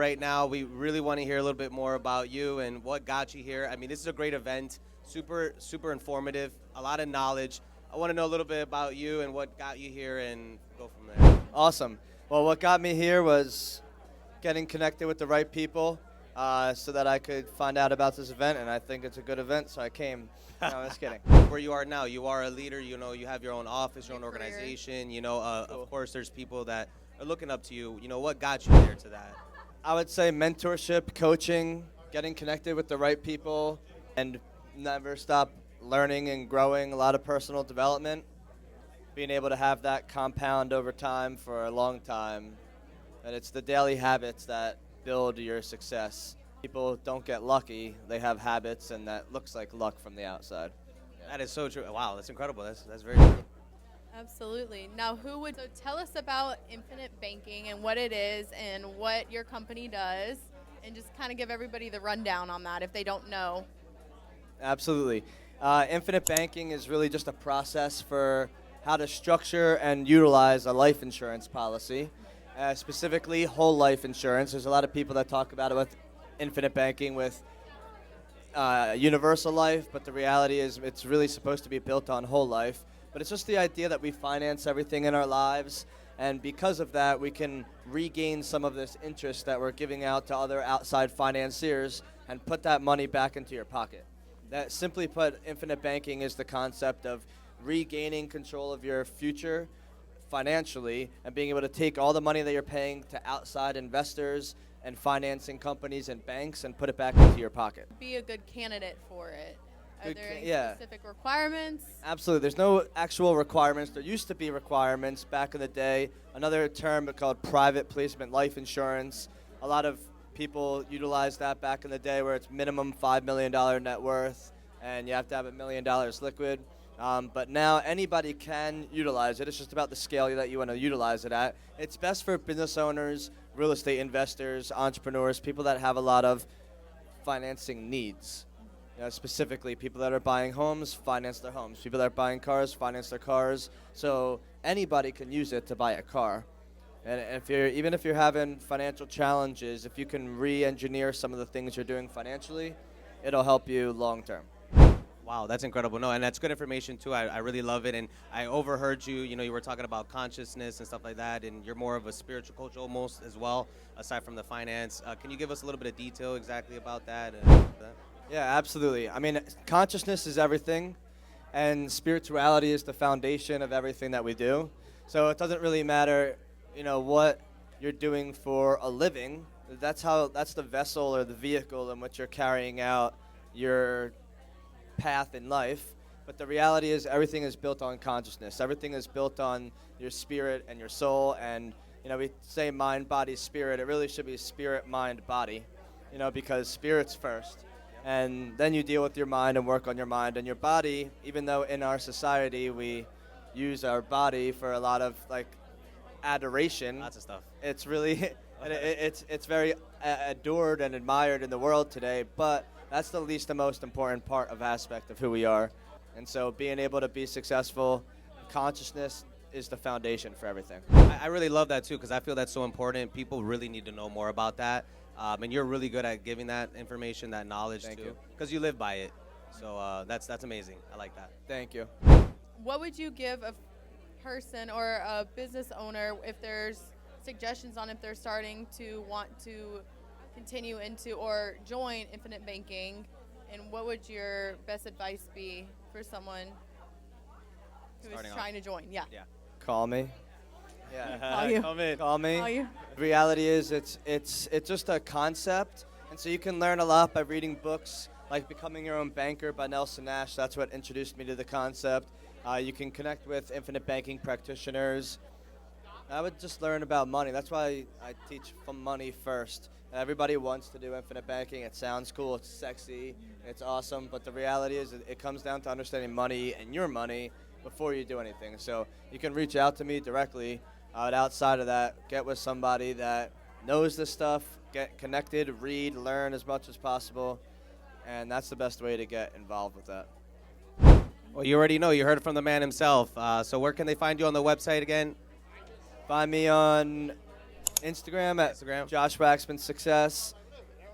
right now. We really want to hear a little bit more about you and what got you here. I mean, this is a great event, super informative, a lot of knowledge. I want to know a little bit about you and what got you here and go from there. Awesome. Well, what got me here was getting connected with the right people so that I could find out about this event, and I think it's a good event, so I came. No, I'm just kidding. Where you are now, you are a leader, you know, you have your own office, your own organization, you know, Cool. of course there's people that are looking up to you. You know, what got you there to that? I would say mentorship, coaching, getting connected with the right people, and never stop learning and growing, a lot of personal development, being able to have that compound over time for a long time. And it's the daily habits that build your success. People don't get lucky, they have habits, and that looks like luck from the outside. That is so true. Wow, that's incredible. That's very true. Absolutely. Now, so tell us about Infinite Banking and what it is and what your company does, and just kind of give everybody the rundown on that if they don't know. Absolutely. Infinite banking is really just a process for how to structure and utilize a life insurance policy, specifically whole life insurance. There's a lot of people that talk about it with infinite banking with universal life, but the reality is it's really supposed to be built on whole life. But it's just the idea that we finance everything in our lives, and because of that, we can regain some of this interest that we're giving out to other outside financiers and put that money back into your pocket. That, simply put, infinite banking is the concept of regaining control of your future financially and being able to take all the money that you're paying to outside investors and financing companies and banks and put it back into your pocket. Be a good candidate for it. Are Good there any yeah. specific requirements? Absolutely. There's no actual requirements. There used to be requirements back in the day. Another term called private placement life insurance. A lot of people utilized that back in the day where it's minimum $5 million net worth and you have to have $1 million liquid. But now anybody can utilize it. It's just about the scale that you want to utilize it at. It's best for business owners, real estate investors, entrepreneurs, people that have a lot of financing needs. You know, specifically, people that are buying homes, finance their homes. People that are buying cars, finance their cars. So anybody can use it to buy a car. And even if you're having financial challenges, if you can re-engineer some of the things you're doing financially, it'll help you long term. Wow, that's incredible. No, and that's good information too. I really love it. And I overheard you, you know, you were talking about consciousness and stuff like that, and you're more of a spiritual coach almost as well, aside from the finance. Can you give us a little bit of detail exactly about that? Yeah, absolutely. I mean, consciousness is everything, and spirituality is the foundation of everything that we do. So it doesn't really matter, you know, what you're doing for a living. That's the vessel or the vehicle in which you're carrying out your path in life. But the reality is everything is built on consciousness. Everything is built on your spirit and your soul. And, you know, we say mind, body, spirit. It really should be spirit, mind, body, you know, because spirit's first. And then you deal with your mind and work on your mind and your body. Even though in our society we use our body for a lot of like adoration, Lots of stuff. it's really it's very adored and admired in the world today. But that's the most important part of aspect of who we are. And so being able to be successful, consciousness is the foundation for everything. I really love that too, because I feel that's so important. People really need to know more about that. And you're really good at giving that information, that knowledge Thank too, you. because you live by it. So that's amazing. I like that. Thank you. What would you give a person or a business owner if there's suggestions on if they're starting to want to continue into or join infinite banking, and what would your best advice be for someone who Starting is off. trying to join? Yeah. Call me. Yeah. Call you. Come in. Call me. Call you. The reality is it's just a concept, and so you can learn a lot by reading books like Becoming Your Own Banker by Nelson Nash. That's what introduced me to the concept. You can connect with infinite banking practitioners. I would just learn about money. That's why I teach from money first. Everybody wants to do infinite banking. It sounds cool, it's sexy, it's awesome, but the reality is it comes down to understanding money and your money before you do anything. So you can reach out to me directly, but outside of that, get with somebody that knows this stuff, get connected, read, learn as much as possible, and that's the best way to get involved with that. Well, you already know. You heard it from the man himself. So where can they find you on the website again? Find me on Instagram at Instagram. Josh Waxman Success.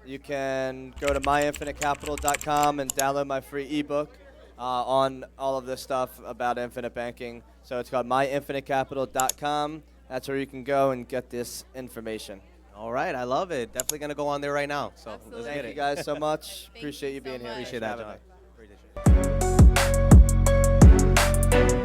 You can go to myinfinitecapital.com and download my free ebook on all of this stuff about infinite banking. So it's called myinfinitecapital.com. That's where you can go and get this information. All right, I love it. Definitely gonna go on there right now. So Absolutely. let's Thank get you it. guys so much. Thank Appreciate you you so being here. much. Appreciate Thanks that, for having John. me. Appreciate it.